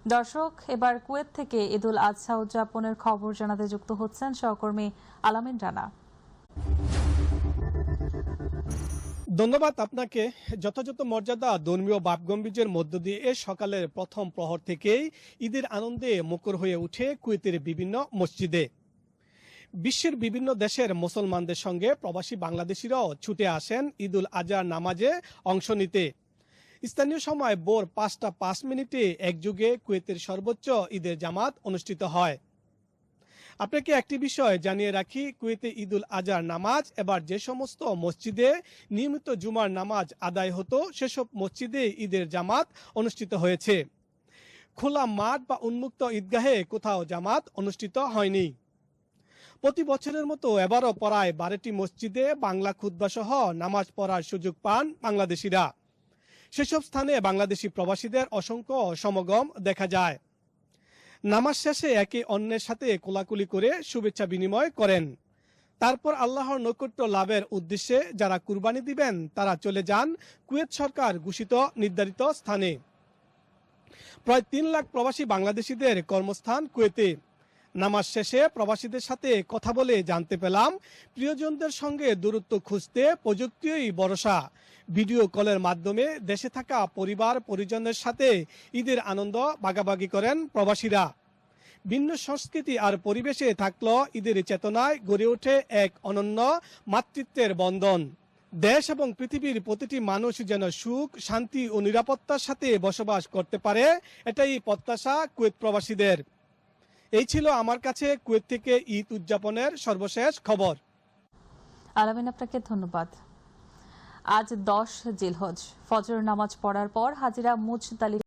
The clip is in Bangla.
দর্শক, এবার কুয়েত থেকে ঈদুল আজহা উদযাপনের খবর জানাতে যুক্ত হচ্ছেন সহকর্মী আলামিন রানা। ধন্যবাদ আপনাকে। যথাযথ মর্যাদা ধর্মীয় ভাবগম্ভীর্যের মধ্য দিয়ে সকালের প্রথম প্রহর থেকেই ঈদের আনন্দে মুখর হয়ে ওঠে কুয়েতের বিভিন্ন মসজিদে। বিশ্বের বিভিন্ন দেশের মুসলমানদের সঙ্গে প্রবাসী বাংলাদেশিরাও ছুটে আসেন ঈদুল আজহার নামাজে অংশ নিতে। স্থানীয় সময় ভোর 5টা 5 মিনিটে একযোগে কুয়েতের সর্বোচ্চ ঈদের জামাত অনুষ্ঠিত হয়। আপনাকে একটি বিষয় জানিয়ে রাখি, কুয়েতে ঈদুল আজহার নামাজ এবার যে সমস্ত মসজিদে নিয়মিত জুমার নামাজ আদায় হতো সেসব মসজিদে ঈদের জামাত অনুষ্ঠিত হয়েছে। খোলা মাঠ বা উন্মুক্ত ঈদগাহে কোথাও জামাত অনুষ্ঠিত হয়নি। প্রতি বছরের মতো এবারও প্রায় 12টি মসজিদে বাংলা খুতবা সহ নামাজ পড়ার সুযোগ পান বাংলাদেশিরা। সেসব স্থানে বাংলাদেশি প্রবাসীদের অসংখ্য সমাগম দেখা যায়। নামাজ শেষে একে অন্যের সাথে কোলাকুলি করে শুভেচ্ছা বিনিময় করেন। তারপর আল্লাহর নৈকট্য লাভের উদ্দেশ্যে যারা কুরবানি দিবেন তারা চলে যান কুয়েত সরকার ঘোষিত নির্ধারিত স্থানে। প্রায় 3 লাখ প্রবাসী বাংলাদেশিদের কর্মস্থান কুয়েতে। নামাজ শেষে প্রবাসীদের সাথে কথা বলে জানতে পেলাম, প্রিয়জনদের সঙ্গে দূরত্ব খুঁজতে প্রযুক্তিই ভরসা। ভিডিও কলের মাধ্যমে দেশে থাকা পরিবার পরিজনের সাথে ঈদের আনন্দ ভাগাভাগি করেন প্রবাসীরা। ভিন্ন সংস্কৃতি আর পরিবেশে থাকলেও ঈদের চেতনায় গড়ে ওঠে এক অনন্য মাতৃত্বের বন্ধন। দেশ এবং পৃথিবীর প্রতিটি মানুষ যেন সুখ, শান্তি ও নিরাপত্তার সাথে বসবাস করতে পারে, এটাই প্রত্যাশা কুয়েত প্রবাসীদের। এই ছিল আমার কাছে কুয়েত থেকে ঈদ উদযাপনের সর্বশেষ খবর। আলামিন, আপনাকে ধন্যবাদ। আজ 10 জিলহজ, ফজর নামাজ পড়ার পর হাজিরা মুজদালিফা